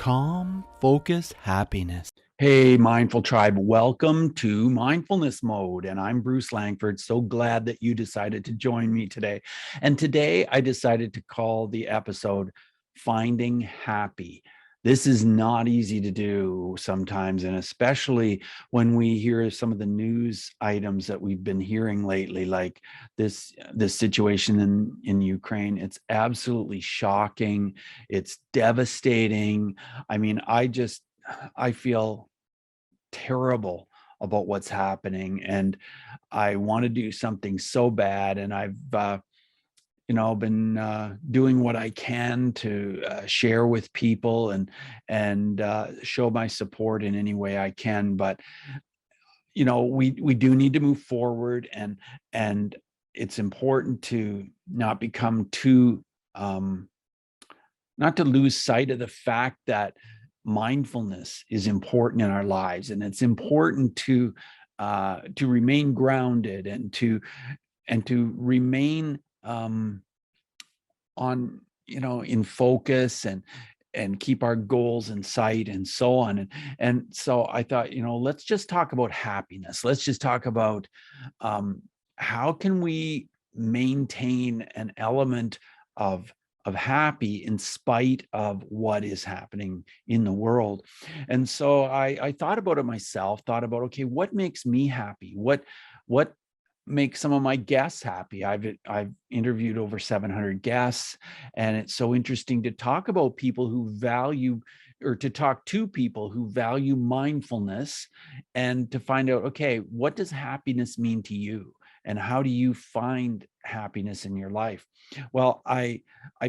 Calm, focused happiness. Hey, Mindful Tribe, welcome to Mindfulness Mode. And I'm Bruce Langford. So glad that you decided to join me today. And today I decided to call the episode Finding Happy. This is not easy to do sometimes, and especially when we hear some of the news items that we've been hearing lately, like this situation in Ukraine. It's absolutely shocking. It's devastating. I mean, I feel terrible about what's happening, and I want to do something so bad, and I've been doing what I can to share with people and show my support in any way I can. But we do need to move forward, and it's important to not become too not to lose sight of the fact that mindfulness is important in our lives, and it's important to remain grounded and to remain on in focus and keep our goals in sight and so on. And so I thought, let's just talk about happiness. Let's just talk about how can we maintain an element of happy in spite of what is happening in the world. And so I thought about it myself, thought about, okay, what makes me happy? What makes some of my guests happy? I've interviewed over 700 guests, and it's so interesting to talk about people who value, or to talk to people who value mindfulness, and to find out, okay, what does happiness mean to you? And how do you find happiness in your life? Well, I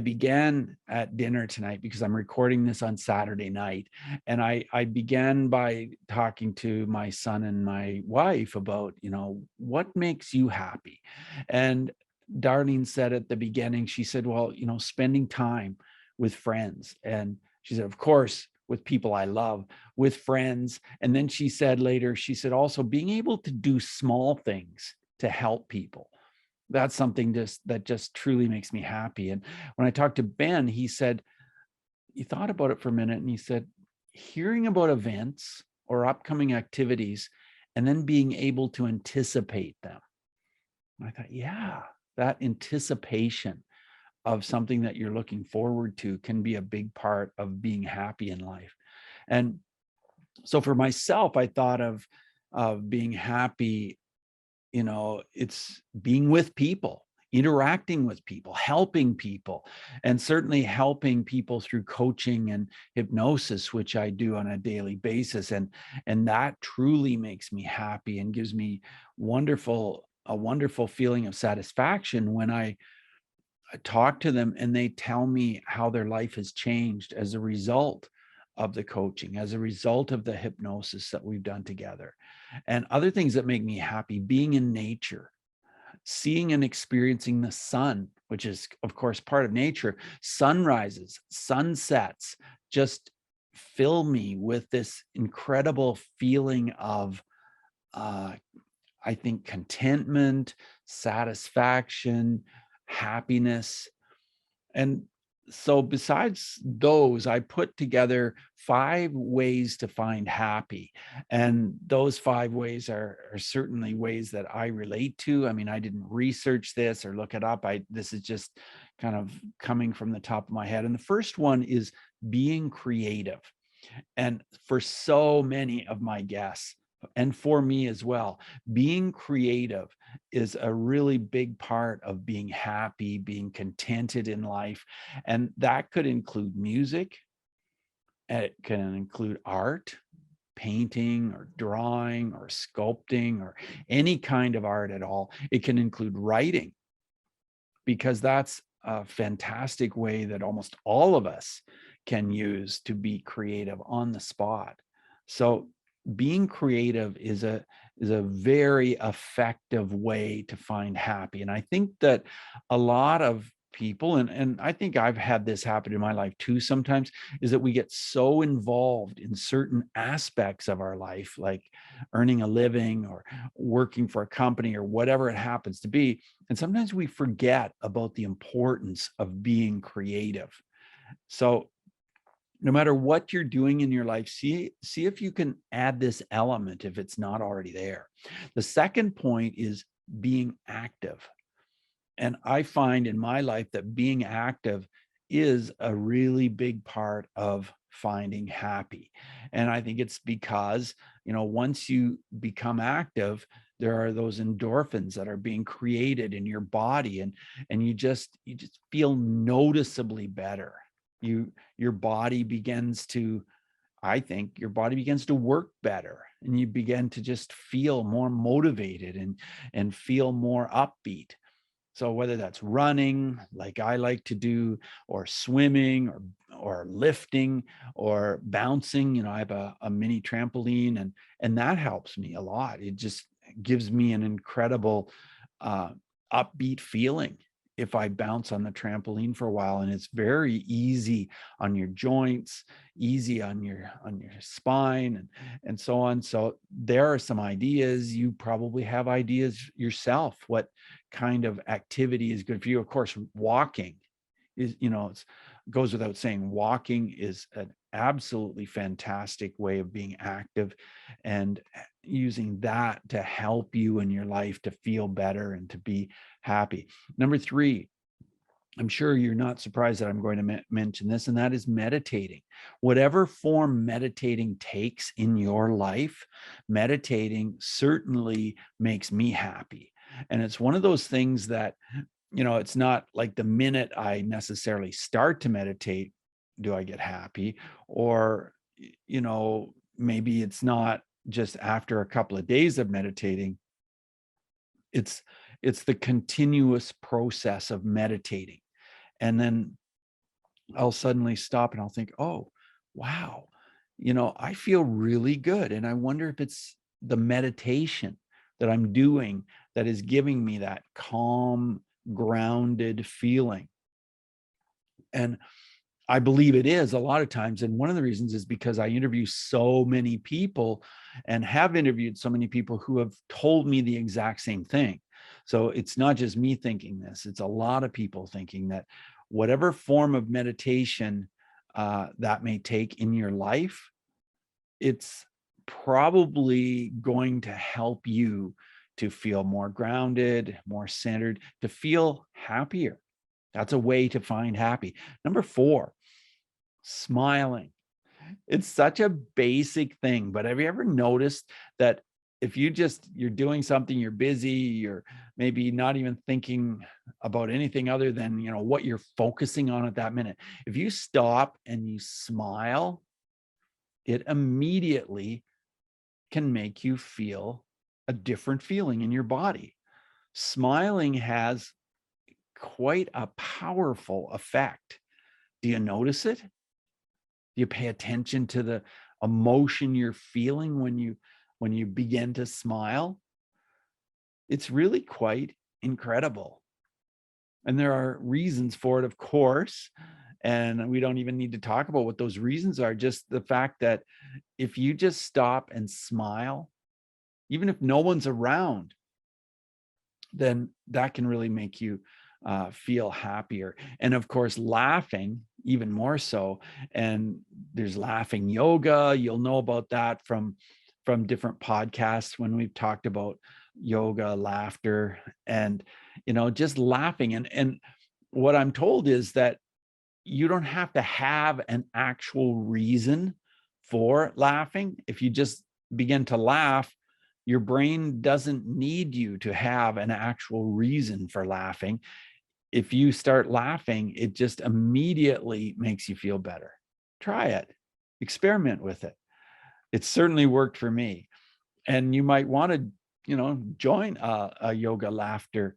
began at dinner tonight because I'm recording this on Saturday night. And I began by talking to my son and my wife about, what makes you happy? And Darlene said at the beginning, she said, well, spending time with friends. And she said, of course, with people I love, with friends. And then she said later, she said, also being able to do small things to help people. That's something that just truly makes me happy. And when I talked to Ben, he said, he thought about it for a minute, and he said, hearing about events or upcoming activities and then being able to anticipate them. And I thought, yeah, that anticipation of something that you're looking forward to can be a big part of being happy in life. And so for myself, I thought of being happy, it's being with people, interacting with people, helping people, and certainly helping people through coaching and hypnosis, which I do on a daily basis. And that truly makes me happy and gives me a wonderful feeling of satisfaction when I talk to them and they tell me how their life has changed as a result of the coaching, as a result of the hypnosis that we've done together. And other things that make me happy: being in nature, seeing and experiencing the sun, which is, of course, part of nature. Sunrises, sunsets just fill me with this incredible feeling of, I think, contentment, satisfaction, happiness. And so besides those, I put together 5 ways to find happy. And those 5 ways are certainly ways that I relate to. I mean, I didn't research this or look it up. This is just kind of coming from the top of my head. And the first one is being creative. And for so many of my guests, and for me as well, being creative is a really big part of being happy, being contented in life. And that could include music, it can include art, painting or drawing or sculpting or any kind of art at all. It can include writing, because that's a fantastic way that almost all of us can use to be creative on the spot. So being creative is a very effective way to find happy. And I think that a lot of people, and I think I've had this happen in my life too sometimes, is that we get so involved in certain aspects of our life, like earning a living or working for a company or whatever it happens to be. And sometimes we forget about the importance of being creative. So no matter what you're doing in your life, see if you can add this element if it's not already there. The second point is being active. And I find in my life that being active is a really big part of finding happy. And I think it's because, once you become active, there are those endorphins that are being created in your body, and you just feel noticeably better. Your body begins to, I think your body begins to work better, and you begin to just feel more motivated and feel more upbeat. So whether that's running, like I like to do, or swimming, or lifting, or bouncing, I have a mini trampoline, and that helps me a lot. It just gives me an incredible uh, upbeat feeling if I bounce on the trampoline for a while, and it's very easy on your joints, easy on your spine, and so on. So there are some ideas. You probably have ideas yourself. What kind of activity is good for you? Of course, walking is, it goes without saying, walking is an absolutely fantastic way of being active, and using that to help you in your life to feel better and to be happy. Number 3, I'm sure you're not surprised that I'm going to mention this, and that is meditating. Whatever form meditating takes in your life, meditating certainly makes me happy. And it's one of those things that, it's not like the minute I necessarily start to meditate, do I get happy? Or, maybe it's not just after a couple of days of meditating. It's the continuous process of meditating. And then I'll suddenly stop and I'll think, oh, wow, I feel really good. And I wonder if it's the meditation that I'm doing that is giving me that calm, grounded feeling. And I believe it is a lot of times. And one of the reasons is because I interview so many people, and have interviewed so many people who have told me the exact same thing. So it's not just me thinking this, it's a lot of people thinking that whatever form of meditation that may take in your life, it's probably going to help you to feel more grounded, more centered, to feel happier. That's a way to find happy. Number 4, smiling. It's such a basic thing, but have you ever noticed that if you're doing something, you're busy, you're maybe not even thinking about anything other than, what you're focusing on at that minute. If you stop and you smile, it immediately can make you feel a different feeling in your body. Smiling has quite a powerful effect. Do you notice it? Do you pay attention to the emotion you're feeling when you begin to smile? It's really quite incredible. And there are reasons for it, of course. And we don't even need to talk about what those reasons are. Just the fact that if you just stop and smile, even if no one's around, then that can really make you feel happier. And of course, laughing even more so. And there's laughing yoga. You'll know about that from different podcasts when we've talked about yoga, laughter, and just laughing. And what I'm told is that you don't have to have an actual reason for laughing. If you just begin to laugh, your brain doesn't need you to have an actual reason for laughing. If you start laughing, it just immediately makes you feel better. Try it, experiment with it. It certainly worked for me. And you might want to, join a yoga laughter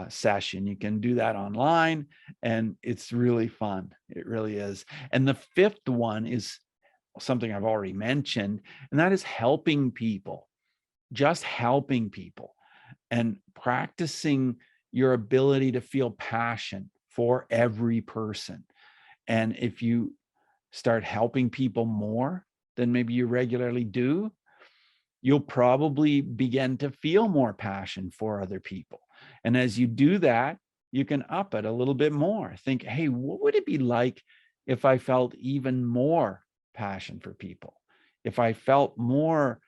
session. You can do that online, and it's really fun. It really is. And the 5th one is something I've already mentioned, and that is helping people, just helping people, and practicing your ability to feel passion for every person. And if you start helping people more than maybe you regularly do, you'll probably begin to feel more passion for other people. And as you do that, you can up it a little bit more. Think, hey, what would it be like if I felt even more passion for people, if I felt more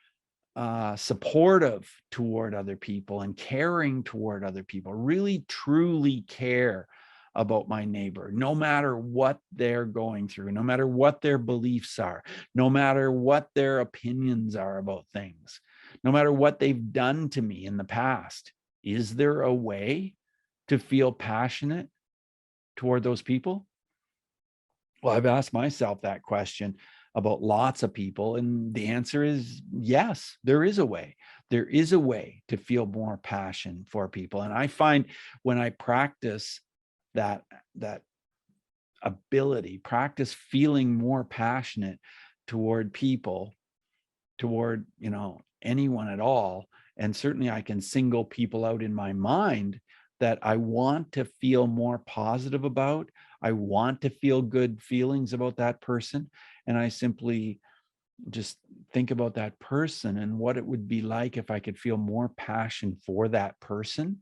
supportive toward other people and caring toward other people, really truly care about my neighbor, no matter what they're going through, no matter what their beliefs are, no matter what their opinions are about things, no matter what they've done to me in the past. Is there a way to feel passionate toward those people? Well, I've asked myself that question about lots of people, and the answer is yes, there is a way. There is a way to feel more passion for people. And I find when I practice that ability, practice feeling more passionate toward people, toward, anyone at all, and certainly I can single people out in my mind that I want to feel more positive about. I want to feel good feelings about that person, and I simply just think about that person and what it would be like if I could feel more passion for that person.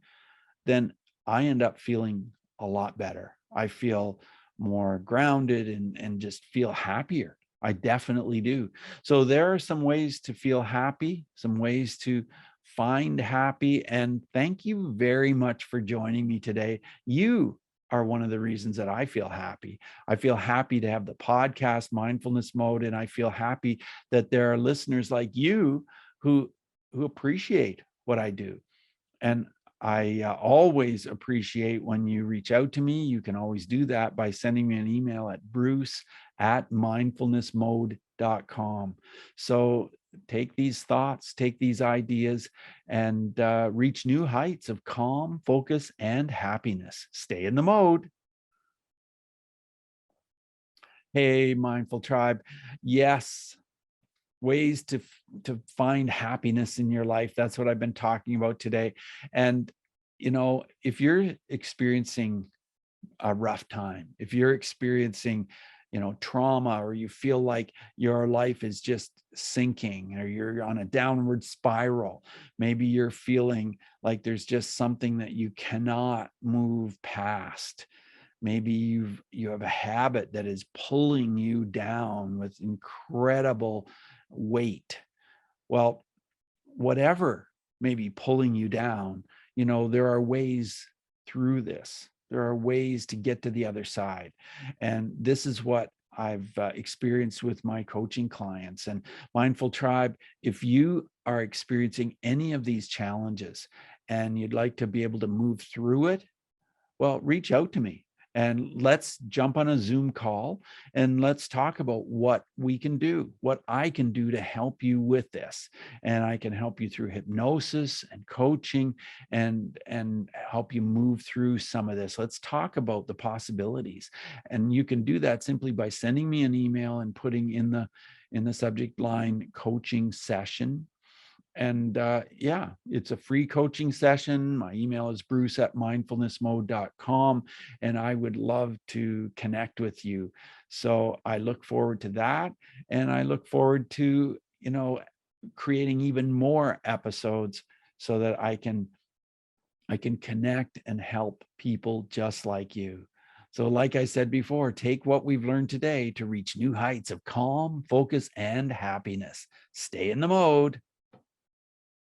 Then I end up feeling a lot better. I feel more grounded and just feel happier. I definitely do. So there are some ways to feel happy, some ways to find happy. And thank you very much for joining me today. You are one of the reasons that I feel happy. I feel happy to have the podcast Mindfulness Mode, and I feel happy that there are listeners like you who appreciate what I do. And I always appreciate when you reach out to me. You can always do that by sending me an email at bruce@mindfulnessmode.com. So take these thoughts, take these ideas, and reach new heights of calm, focus, and happiness. Stay in the mode. Hey, Mindful Tribe. Yes, ways to find happiness in your life. That's what I've been talking about today. And if you're experiencing a rough time, if you're experiencing trauma, or you feel like your life is just sinking, or you're on a downward spiral, maybe you're feeling like there's just something that you cannot move past. Maybe you have a habit that is pulling you down with incredible weight. Well, whatever may be pulling you down, there are ways through this. There are ways to get to the other side. And this is what I've experienced with my coaching clients. And Mindful Tribe, if you are experiencing any of these challenges and you'd like to be able to move through it, well, reach out to me and let's jump on a Zoom call and let's talk about what we can do, what I can do to help you with this. And I can help you through hypnosis and coaching and help you move through some of this. Let's talk about the possibilities. And you can do that simply by sending me an email and putting in the subject line coaching session. And yeah, it's a free coaching session. My email is bruce@mindfulnessmode.com, and I would love to connect with you. So I look forward to that. And I look forward to, creating even more episodes so that I can connect and help people just like you. So like I said before, take what we've learned today to reach new heights of calm, focus, and happiness. Stay in the mode.